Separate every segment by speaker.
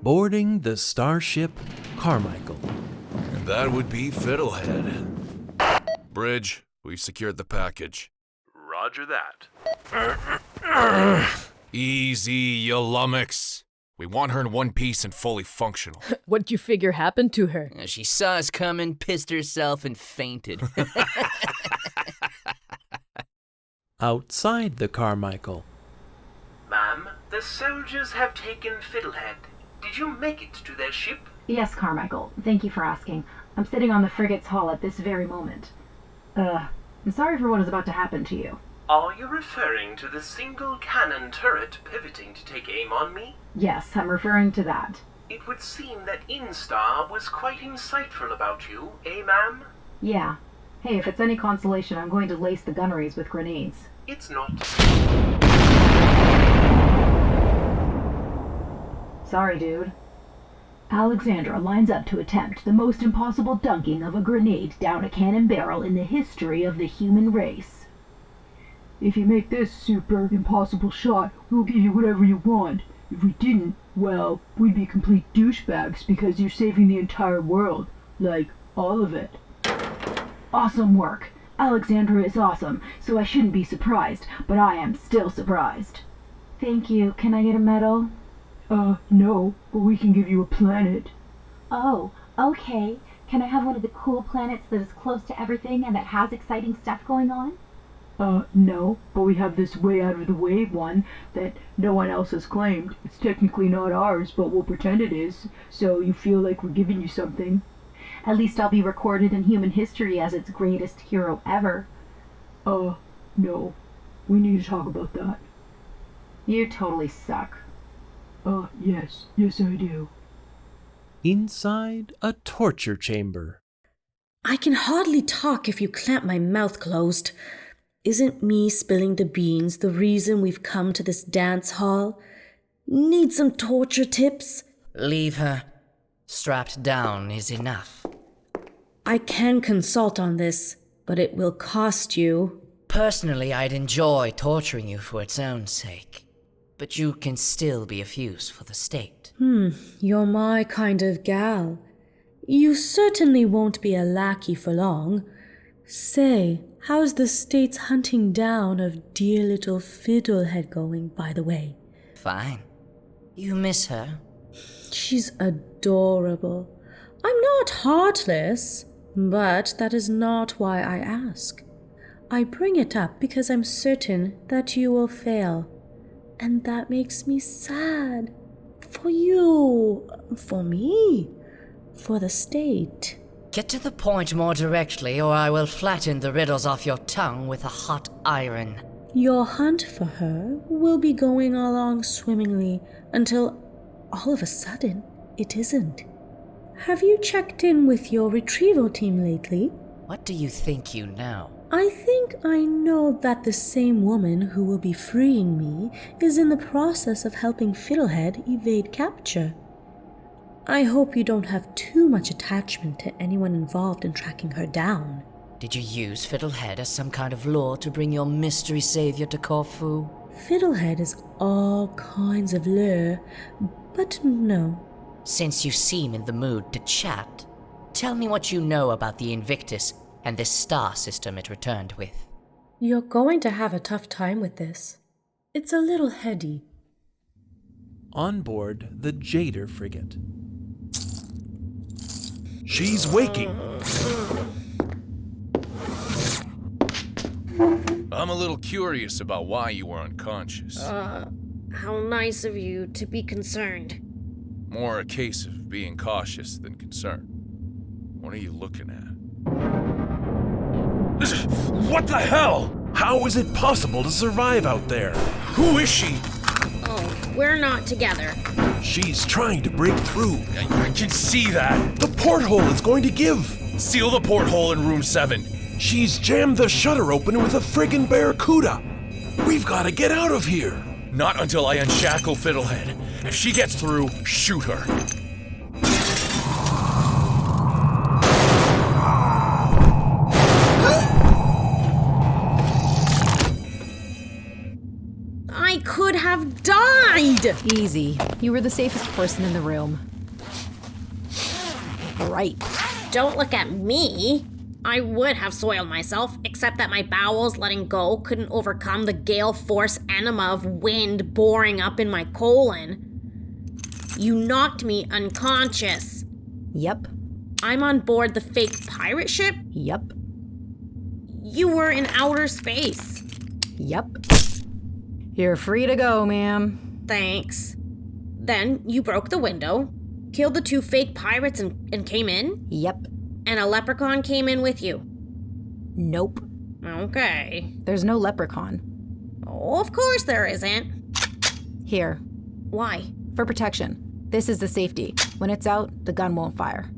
Speaker 1: boarding the starship Carmichael.
Speaker 2: And that would be Fiddlehead. Bridge, we've secured the package.
Speaker 3: Roger that.
Speaker 2: Easy, you lummox. We want her in one piece and fully functional.
Speaker 4: What'd you figure happened to her?
Speaker 5: She saw us coming, pissed herself, and fainted.
Speaker 1: Outside the Carmichael.
Speaker 6: Ma'am, the soldiers have taken Fiddlehead. Did you make it to their ship?
Speaker 7: Yes, Carmichael. Thank you for asking. I'm sitting on the frigate's hull at this very moment. I'm sorry for what is about to happen to you.
Speaker 6: Are you referring to the single cannon turret pivoting to take aim on me?
Speaker 7: Yes, I'm referring to that.
Speaker 6: It would seem that Instar was quite insightful about you, eh, ma'am?
Speaker 7: Yeah. Hey, if it's any consolation, I'm going to lace the gunneries with grenades.
Speaker 6: It's not.
Speaker 7: Sorry, dude. Alexandra lines up to attempt the most impossible dunking of a grenade down a cannon barrel in the history of the human race. If you make this super impossible shot, we'll give you whatever you want. If we didn't, well, we'd be complete douchebags because you're saving the entire world. Like, all of it. Awesome work. Alexandra is awesome, so I shouldn't be surprised, but I am still surprised. Thank you. Can I get a medal? No, but we can give you a planet.
Speaker 8: Oh, okay. Can I have one of the cool planets that is close to everything and that has exciting stuff going on?
Speaker 7: No, but we have this way out of the way one that no one else has claimed. It's technically not ours, but we'll pretend it is, so you feel like we're giving you something.
Speaker 8: At least I'll be recorded in human history as its greatest hero ever.
Speaker 7: No. We need to talk about that.
Speaker 8: You totally suck.
Speaker 7: Yes I do.
Speaker 1: Inside a torture chamber.
Speaker 9: I can hardly talk if you clamp my mouth closed. Isn't me spilling the beans the reason we've come to this dance hall? Need some torture tips?
Speaker 5: Leave her. Strapped down is enough.
Speaker 9: I can consult on this, but it will cost you.
Speaker 5: Personally, I'd enjoy torturing you for its own sake. But you can still be of use for the state.
Speaker 9: You're my kind of gal. You certainly won't be a lackey for long. Say, how's the state's hunting down of dear little Fiddlehead going, by the way?
Speaker 5: Fine. You miss her?
Speaker 9: She's adorable. I'm not heartless, but that is not why I ask. I bring it up because I'm certain that you will fail. And that makes me sad. For you, for me, for the state.
Speaker 5: Get to the point more directly, or I will flatten the riddles off your tongue with a hot iron.
Speaker 9: Your hunt for her will be going along swimmingly until all of a sudden it isn't. Have you checked in with your retrieval team lately?
Speaker 5: What do you think you know?
Speaker 9: I think I know that the same woman who will be freeing me is in the process of helping Fiddlehead evade capture. I hope you don't have too much attachment to anyone involved in tracking her down.
Speaker 5: Did you use Fiddlehead as some kind of lure to bring your mystery savior to Corfu?
Speaker 9: Fiddlehead is all kinds of lure, but no.
Speaker 5: Since you seem in the mood to chat, tell me what you know about the Invictus and this star system it returned with.
Speaker 9: You're going to have a tough time with this. It's a little heady.
Speaker 1: On board the Jader frigate.
Speaker 2: She's waking. I'm a little curious about why you were unconscious.
Speaker 10: How nice of you to be concerned.
Speaker 2: More a case of being cautious than concerned. What are you looking at? What the hell? How is it possible to survive out there? Who is she?
Speaker 10: Oh, we're not together.
Speaker 2: She's trying to break through. I can see that. The porthole is going to give. Seal the porthole in room 7. She's jammed the shutter open with a friggin' barracuda. We've got to get out of here. Not until I unshackle Fiddlehead. If she gets through, shoot her.
Speaker 10: I could have died!
Speaker 3: Easy. You were the safest person in the room. Right.
Speaker 10: Don't look at me. I would have soiled myself, except that my bowels letting go couldn't overcome the gale force enema of wind boring up in my colon. You knocked me unconscious.
Speaker 3: Yep.
Speaker 10: I'm on board the fake pirate ship?
Speaker 3: Yep.
Speaker 10: You were in outer space.
Speaker 3: Yep. You're free to go, ma'am.
Speaker 10: Thanks. Then you broke the window, killed the 2 fake pirates and came in?
Speaker 3: Yep.
Speaker 10: And a leprechaun came in with you?
Speaker 3: Nope.
Speaker 10: Okay.
Speaker 3: There's no leprechaun.
Speaker 10: Oh, of course there isn't.
Speaker 3: Here.
Speaker 10: Why?
Speaker 3: For protection. This is the safety. When it's out, the gun won't fire.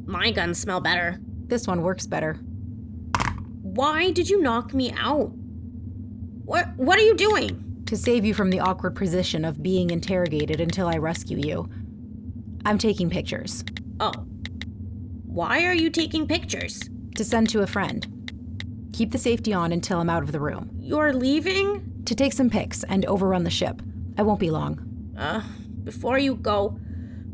Speaker 10: My guns smell better.
Speaker 3: This one works better.
Speaker 10: Why did you knock me out? What are you doing?
Speaker 3: To save you from the awkward position of being interrogated until I rescue you. I'm taking pictures.
Speaker 10: Oh. Why are you taking pictures?
Speaker 3: To send to a friend. Keep the safety on until I'm out of the room.
Speaker 10: You're leaving?
Speaker 3: To take some pics and overrun the ship. I won't be long.
Speaker 10: Before you go,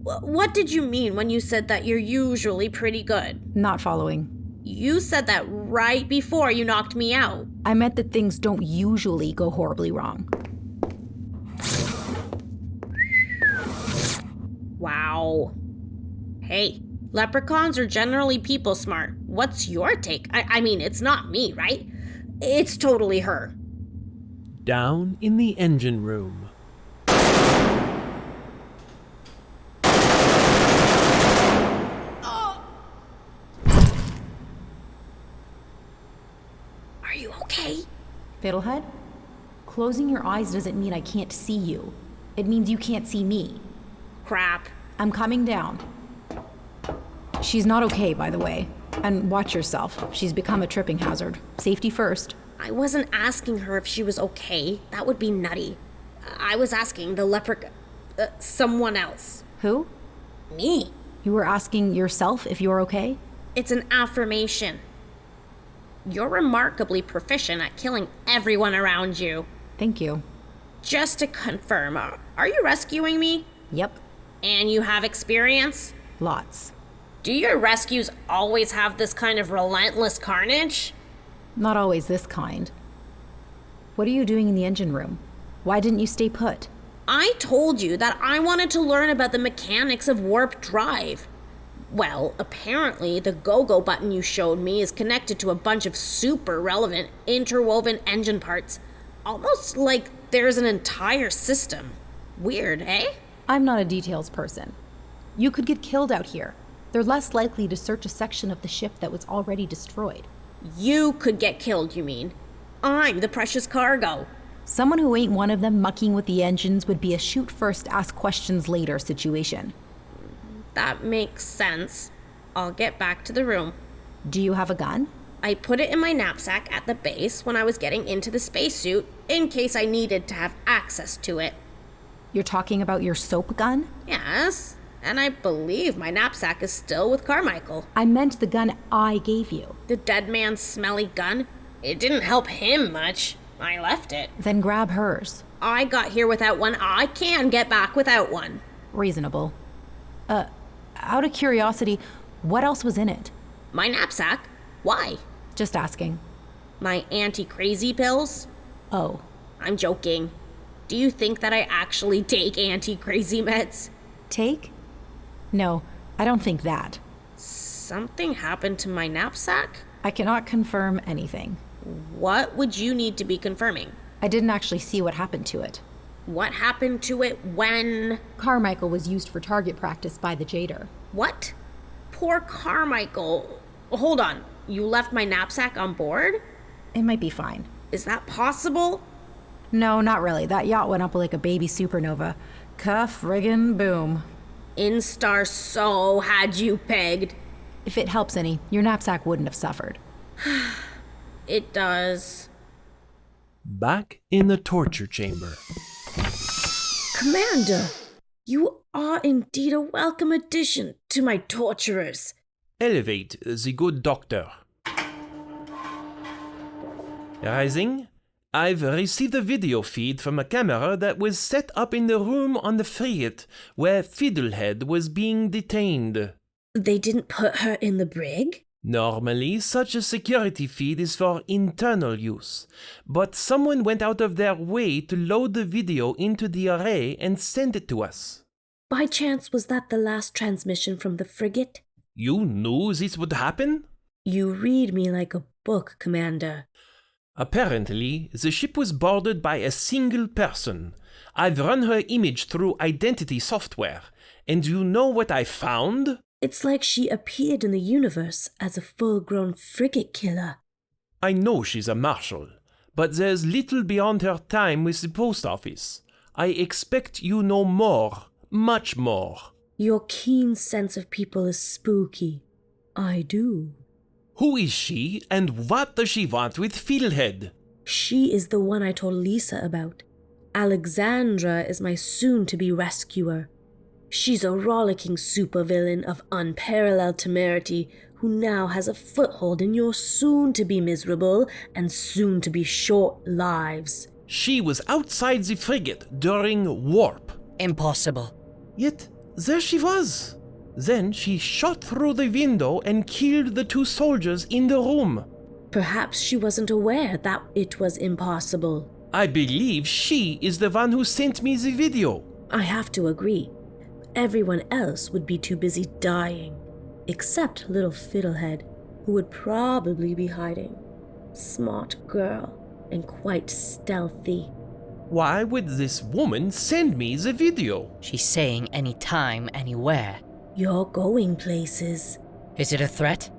Speaker 10: what did you mean when you said that you're usually pretty good?
Speaker 3: Not following.
Speaker 10: You said that right before you knocked me out.
Speaker 3: I meant that things don't usually go horribly wrong.
Speaker 10: Wow. Hey, leprechauns are generally people smart. What's your take? I mean, it's not me, right? It's totally her.
Speaker 1: Down in the engine room.
Speaker 10: Are you okay?
Speaker 3: Fiddlehead? Closing your eyes doesn't mean I can't see you. It means you can't see me.
Speaker 10: Crap.
Speaker 3: I'm coming down. She's not okay, by the way. And watch yourself. She's become a tripping hazard. Safety first.
Speaker 10: I wasn't asking her if she was okay. That would be nutty. I was asking the someone else.
Speaker 3: Who?
Speaker 10: Me.
Speaker 3: You were asking yourself if you're okay?
Speaker 10: It's an affirmation. You're remarkably proficient at killing everyone around you.
Speaker 3: Thank you.
Speaker 10: Just to confirm, are you rescuing me?
Speaker 3: Yep.
Speaker 10: And you have experience?
Speaker 3: Lots.
Speaker 10: Do your rescues always have this kind of relentless carnage?
Speaker 3: Not always this kind. What are you doing in the engine room? Why didn't you stay put?
Speaker 10: I told you that I wanted to learn about the mechanics of warp drive. Well, apparently the go-go button you showed me is connected to a bunch of super relevant interwoven engine parts. Almost like there's an entire system. Weird, eh?
Speaker 3: I'm not a details person. You could get killed out here. They're less likely to search a section of the ship that was already destroyed.
Speaker 10: You could get killed, you mean? I'm the precious cargo.
Speaker 3: Someone who ain't one of them mucking with the engines would be a shoot first, ask questions later situation.
Speaker 10: That makes sense. I'll get back to the room.
Speaker 3: Do you have a gun?
Speaker 10: I put it in my knapsack at the base when I was getting into the spacesuit, in case I needed to have access to it.
Speaker 3: You're talking about your soap gun?
Speaker 10: Yes, and I believe my knapsack is still with Carmichael.
Speaker 3: I meant the gun I gave you.
Speaker 10: The dead man's smelly gun? It didn't help him much. I left it.
Speaker 3: Then grab hers.
Speaker 10: I got here without one. I can get back without one.
Speaker 3: Reasonable. Out of curiosity, what else was in it?
Speaker 10: My knapsack. Why?
Speaker 3: Just asking.
Speaker 10: My anti-crazy pills?
Speaker 3: Oh.
Speaker 10: I'm joking. Do you think that I actually take anti-crazy meds?
Speaker 3: Take? No, I don't think that.
Speaker 10: Something happened to my knapsack?
Speaker 3: I cannot confirm anything.
Speaker 10: What would you need to be confirming?
Speaker 3: I didn't actually see what happened to it.
Speaker 10: What happened to it when?
Speaker 3: Carmichael was used for target practice by the Jader.
Speaker 10: What? Poor Carmichael. Hold on. You left my knapsack on board?
Speaker 3: It might be fine.
Speaker 10: Is that possible?
Speaker 3: No, not really. That yacht went up like a baby supernova. Friggin' boom.
Speaker 10: Instar so had you pegged.
Speaker 3: If it helps any, your knapsack wouldn't have suffered.
Speaker 10: It does.
Speaker 1: Back in the torture chamber.
Speaker 10: Commander, you are indeed a welcome addition to my torturers.
Speaker 1: Elevate the good doctor. Rising, I've received a video feed from a camera that was set up in the room on the frigate where Fiddlehead was being detained.
Speaker 9: They didn't put her in the brig?
Speaker 1: Normally, such a security feed is for internal use, but someone went out of their way to load the video into the array and send it to us.
Speaker 9: By chance, was that the last transmission from the frigate?
Speaker 1: You knew this would happen?
Speaker 9: You read me like a book, Commander.
Speaker 1: Apparently, the ship was boarded by a single person. I've run her image through identity software, and you know what I found?
Speaker 9: It's like she appeared in the universe as a full-grown frigate killer.
Speaker 1: I know she's a marshal, but there's little beyond her time with the post office. I expect you know more, much more.
Speaker 9: Your keen sense of people is spooky. I do.
Speaker 1: Who is she, and what does she want with Fiddlehead?
Speaker 9: She is the one I told Lisa about. Alexandra is my soon-to-be rescuer. She's a rollicking supervillain of unparalleled temerity who now has a foothold in your soon-to-be miserable and soon-to-be short lives.
Speaker 1: She was outside the frigate during warp.
Speaker 5: Impossible.
Speaker 1: Yet, there she was. Then she shot through the window and killed the 2 soldiers in the room.
Speaker 9: Perhaps she wasn't aware that it was impossible.
Speaker 1: I believe she is the one who sent me the video.
Speaker 9: I have to agree. Everyone else would be too busy dying, except little Fiddlehead, who would probably be hiding. Smart girl, and quite stealthy.
Speaker 1: Why would this woman send me the video?
Speaker 5: She's saying anytime, anywhere.
Speaker 9: You're going places.
Speaker 5: Is it a threat?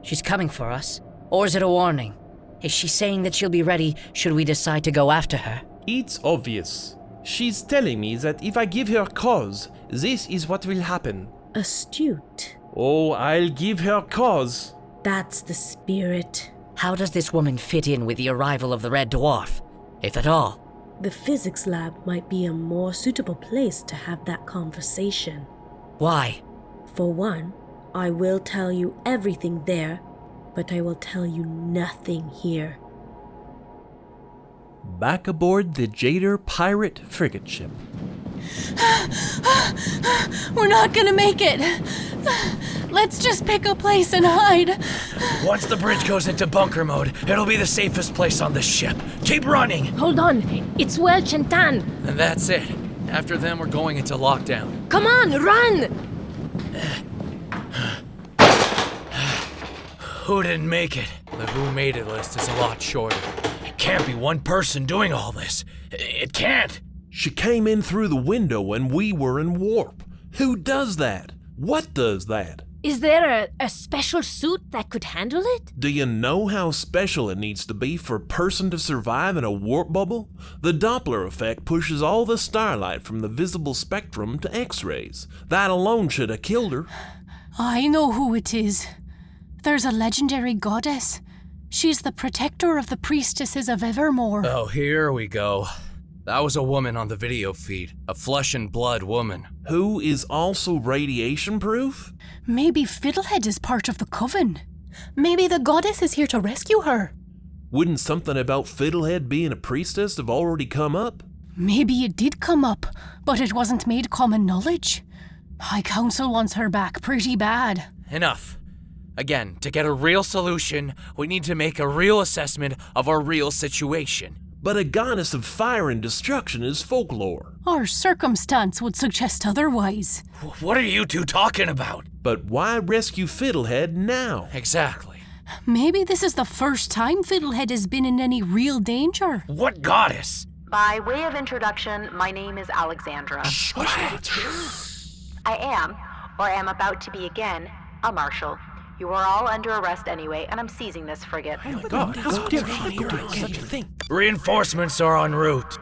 Speaker 5: She's coming for us? Or is it a warning? Is she saying that she'll be ready should we decide to go after her?
Speaker 1: It's obvious. She's telling me that if I give her cause, this is what will happen.
Speaker 9: Astute.
Speaker 1: Oh, I'll give her cause.
Speaker 9: That's the spirit.
Speaker 5: How does this woman fit in with the arrival of the Red Dwarf, if at all?
Speaker 9: The physics lab might be a more suitable place to have that conversation.
Speaker 5: Why?
Speaker 9: For one, I will tell you everything there, but I will tell you nothing here.
Speaker 1: Back aboard the Jader pirate frigate ship.
Speaker 11: We're not gonna make it. Let's just pick a place and hide.
Speaker 2: Once the bridge goes into bunker mode, it'll be the safest place on this ship. Keep running!
Speaker 4: Hold on, it's Welch and Tan.
Speaker 12: And that's it. After them, we're going into lockdown.
Speaker 4: Come on, run!
Speaker 2: Who didn't make it?
Speaker 12: The who made it list is a lot shorter.
Speaker 2: It can't be one person doing all this. It can't.
Speaker 1: She came in through the window when we were in warp. Who does that? What does that?
Speaker 4: Is there a special suit that could handle it?
Speaker 1: Do you know how special it needs to be for a person to survive in a warp bubble? The Doppler effect pushes all the starlight from the visible spectrum to X-rays. That alone should have killed her.
Speaker 11: I know who it is. There's a legendary goddess. She's the protector of the priestesses of Evermore.
Speaker 12: Oh, here we go. That was a woman on the video feed. A flesh and blood woman.
Speaker 1: Who is also radiation proof?
Speaker 11: Maybe Fiddlehead is part of the coven. Maybe the goddess is here to rescue her.
Speaker 1: Wouldn't something about Fiddlehead being a priestess have already come up?
Speaker 11: Maybe it did come up, but it wasn't made common knowledge. High Council wants her back pretty bad.
Speaker 12: Enough. Again, to get a real solution, we need to make a real assessment of our real situation.
Speaker 1: But a goddess of fire and destruction is folklore.
Speaker 11: Our circumstance would suggest otherwise.
Speaker 2: What are you two talking about?
Speaker 1: But why rescue Fiddlehead now?
Speaker 12: Exactly.
Speaker 11: Maybe this is the first time Fiddlehead has been in any real danger.
Speaker 2: What goddess?
Speaker 13: By way of introduction, my name is Alexandra. I am, or am about to be again, a marshal. You are all under arrest anyway, and I'm seizing this frigate.
Speaker 1: Oh my God, how dare you do such a thing?
Speaker 2: Reinforcements are en route.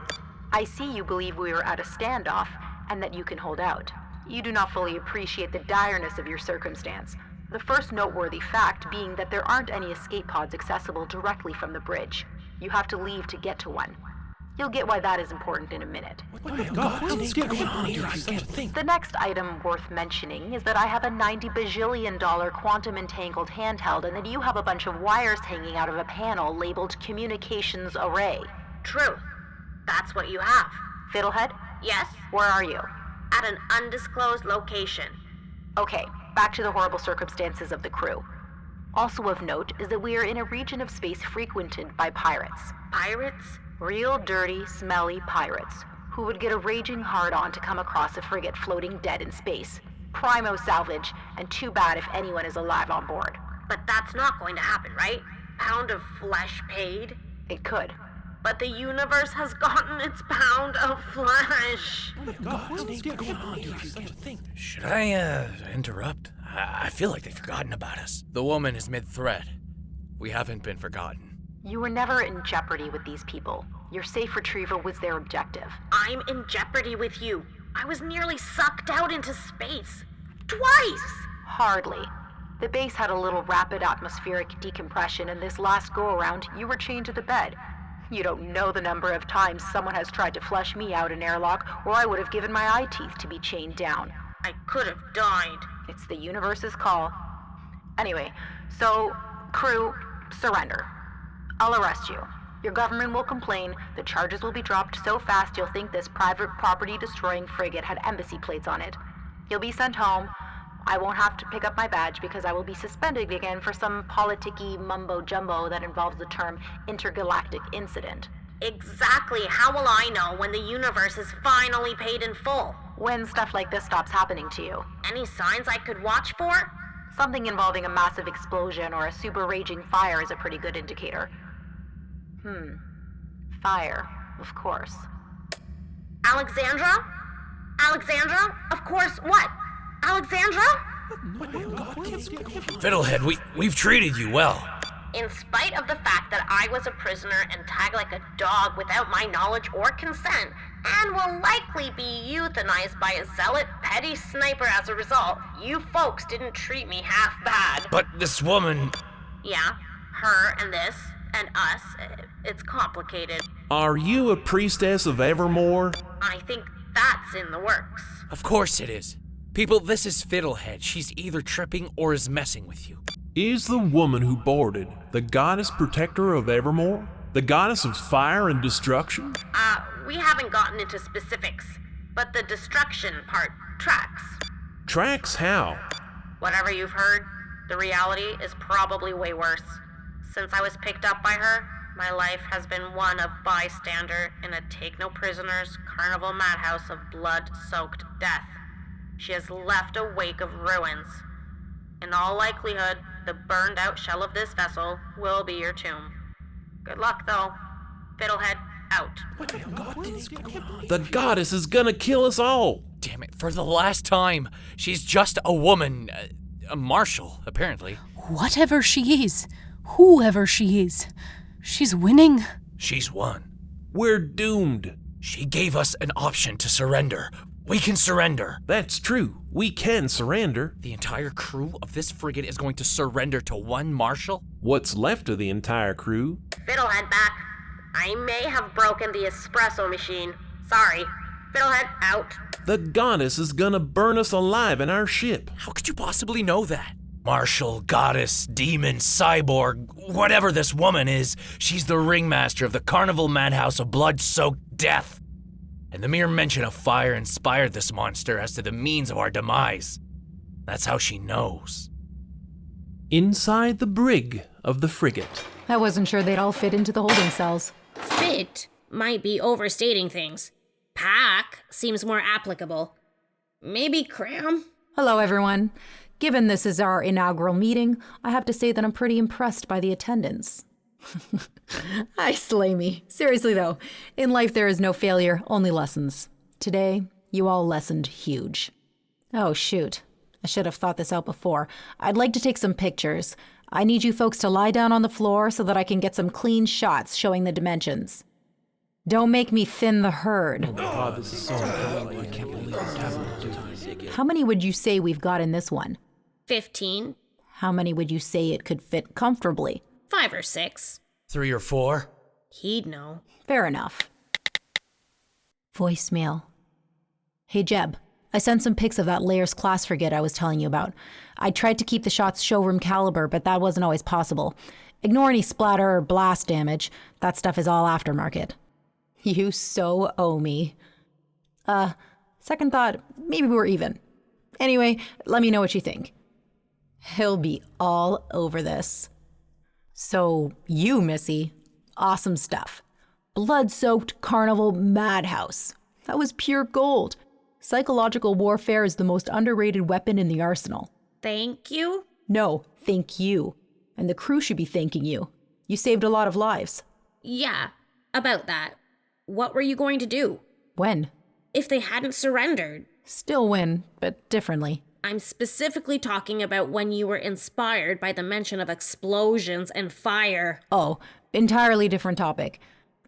Speaker 13: I see you believe we were at a standoff, and that you can hold out. You do not fully appreciate the direness of your circumstance. The first noteworthy fact being that there aren't any escape pods accessible directly from the bridge. You have to leave to get to one. You'll get why that is important in a minute. The next item worth mentioning is that I have a $90 bajillion quantum entangled handheld and that you have a bunch of wires hanging out of a panel labeled Communications Array.
Speaker 14: true. That's what you have.
Speaker 13: Fiddlehead?
Speaker 14: Yes?
Speaker 13: Where are you?
Speaker 14: At an undisclosed location.
Speaker 13: Okay, back to the horrible circumstances of the crew. Also of note is that we are in a region of space frequented by pirates.
Speaker 14: Pirates?
Speaker 13: Real dirty, smelly pirates who would get a raging hard-on to come across a frigate floating dead in space. Primo salvage, and too bad if anyone is alive on board.
Speaker 14: But that's not going to happen, right? Pound of flesh paid?
Speaker 13: It could.
Speaker 14: But the universe has gotten its pound of flesh.
Speaker 12: Should I, interrupt? I feel like they've forgotten about us. The woman is mid-threat. We haven't been forgotten.
Speaker 13: You were never in jeopardy with these people. Your safe retrieval was their objective.
Speaker 14: I'm in jeopardy with you. I was nearly sucked out into space. Twice!
Speaker 13: Hardly. The base had a little rapid atmospheric decompression, and this last go-around, you were chained to the bed. You don't know the number of times someone has tried to flush me out an airlock, or I would have given my eye teeth to be chained down.
Speaker 14: I could have died.
Speaker 13: It's the universe's call. Anyway, so, crew, surrender. I'll arrest you. Your government will complain, the charges will be dropped so fast you'll think this private property-destroying frigate had embassy plates on it. You'll be sent home. I won't have to pick up my badge because I will be suspended again for some politic-y mumbo-jumbo that involves the term intergalactic incident.
Speaker 14: Exactly how will I know when the universe is finally paid in full?
Speaker 13: When stuff like this stops happening to you.
Speaker 14: Any signs I could watch for?
Speaker 13: Something involving a massive explosion or a super raging fire is a pretty good indicator. Fire, of course.
Speaker 14: Alexandra? Alexandra? Of course, what? Alexandra?
Speaker 12: Fiddlehead, we've treated you well.
Speaker 14: In spite of the fact that I was a prisoner and tagged like a dog without my knowledge or consent, and will likely be euthanized by a zealot petty sniper as a result, you folks didn't treat me half bad.
Speaker 12: But this woman...
Speaker 14: Yeah, her and this, and us, it's complicated.
Speaker 1: Are you a priestess of Evermore?
Speaker 14: I think that's in the works.
Speaker 12: Of course it is. People, this is Fiddlehead. She's either tripping or is messing with you.
Speaker 1: Is the woman who boarded the goddess protector of Evermore? The goddess of fire and destruction?
Speaker 14: We haven't gotten into specifics, but the destruction part tracks.
Speaker 1: Tracks how?
Speaker 14: Whatever you've heard, the reality is probably way worse. Since I was picked up by her, my life has been one of bystander in a take-no-prisoners carnival madhouse of blood-soaked death. She has left a wake of ruins. In all likelihood, the burned-out shell of this vessel will be your tomb. Good luck, though. Fiddlehead, out.
Speaker 1: The goddess is gonna kill us all!
Speaker 12: Damn it, for the last time. She's just a woman. A marshal, apparently.
Speaker 11: Whatever she is, whoever she is, she's winning.
Speaker 12: She's won.
Speaker 1: We're doomed.
Speaker 12: She gave us an option to surrender. We can surrender.
Speaker 1: That's true. We can surrender.
Speaker 12: The entire crew of this frigate is going to surrender to one marshal?
Speaker 1: What's left of the entire crew?
Speaker 14: Fiddlehead back. I may have broken the espresso machine. Sorry. Fiddlehead out.
Speaker 1: The goddess is gonna burn us alive in our ship.
Speaker 12: How could you possibly know that? Marshal, goddess, demon, cyborg, whatever this woman is, she's the ringmaster of the carnival madhouse of blood-soaked death. And the mere mention of fire inspired this monster as to the means of our demise. That's how she knows.
Speaker 1: Inside the brig of the frigate.
Speaker 3: I wasn't sure they'd all fit into the holding cells.
Speaker 10: Fit might be overstating things. Pack seems more applicable. Maybe cram?
Speaker 3: Hello, everyone. Given this is our inaugural meeting, I have to say that I'm pretty impressed by the attendance. I slay me. Seriously, though, in life there is no failure, only lessons. Today, you all lessoned huge. Oh, shoot. I should have thought this out before. I'd like to take some pictures. I need you folks to lie down on the floor so that I can get some clean shots showing the dimensions. Don't make me thin the herd.
Speaker 1: Oh my God, this is so incredible. I can't believe it's happening.
Speaker 3: How many would you say we've got in this one?
Speaker 10: 15.
Speaker 3: How many would you say it could fit comfortably?
Speaker 10: 5 or 6.
Speaker 12: 3 or 4?
Speaker 10: He'd know.
Speaker 3: Fair enough. Voicemail. Hey, Jeb. I sent some pics of that Layers class frigate I was telling you about. I tried to keep the shots showroom caliber, but that wasn't always possible. Ignore any splatter or blast damage. That stuff is all aftermarket. You so owe me. Second thought, maybe we're even. Anyway, let me know what you think. He'll be all over this. So, you, Missy, awesome stuff. Blood-soaked carnival madhouse. That was pure gold. Psychological warfare is the most underrated weapon in the arsenal.
Speaker 10: Thank you?
Speaker 3: No, thank you. And the crew should be thanking you. You saved a lot of lives.
Speaker 10: Yeah, about that. What were you going to do?
Speaker 3: When?
Speaker 10: If they hadn't surrendered.
Speaker 3: Still win, but differently.
Speaker 10: I'm specifically talking about when you were inspired by the mention of explosions and fire.
Speaker 3: Oh, entirely different topic.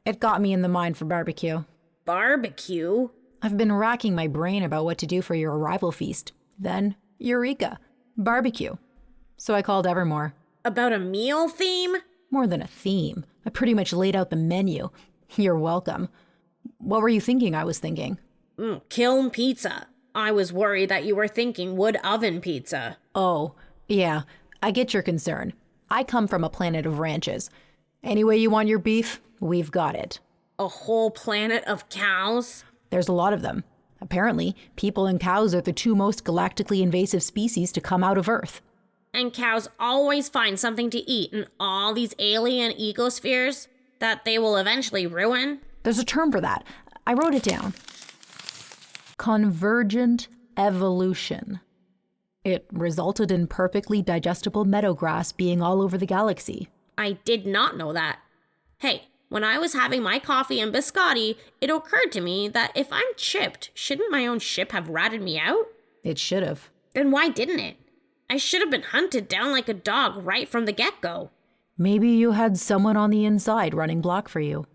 Speaker 3: It got me in the mind for barbecue.
Speaker 10: Barbecue?
Speaker 3: I've been racking my brain about what to do for your arrival feast. Then, eureka, barbecue. So I called Evermore.
Speaker 10: About a meal theme?
Speaker 3: More than a theme. I pretty much laid out the menu. You're welcome. What were you thinking I was thinking?
Speaker 10: Kiln pizza. I was worried that you were thinking wood oven pizza.
Speaker 3: Oh, yeah, I get your concern. I come from a planet of ranches. Any way you want your beef, we've got it.
Speaker 10: A whole planet of cows?
Speaker 3: There's a lot of them. Apparently, people and cows are the two most galactically invasive species to come out of Earth.
Speaker 10: And cows always find something to eat in all these alien ecospheres that they will eventually ruin?
Speaker 3: There's a term for that. I wrote it down. Convergent evolution. It resulted in perfectly digestible meadowgrass being all over the galaxy.
Speaker 10: I did not know that. Hey, when I was having my coffee and biscotti, it occurred to me that if I'm chipped, shouldn't my own ship have ratted me out?
Speaker 3: It should have.
Speaker 10: Then why didn't it? I should have been hunted down like a dog right from the get-go.
Speaker 3: Maybe you had someone on the inside running block for you.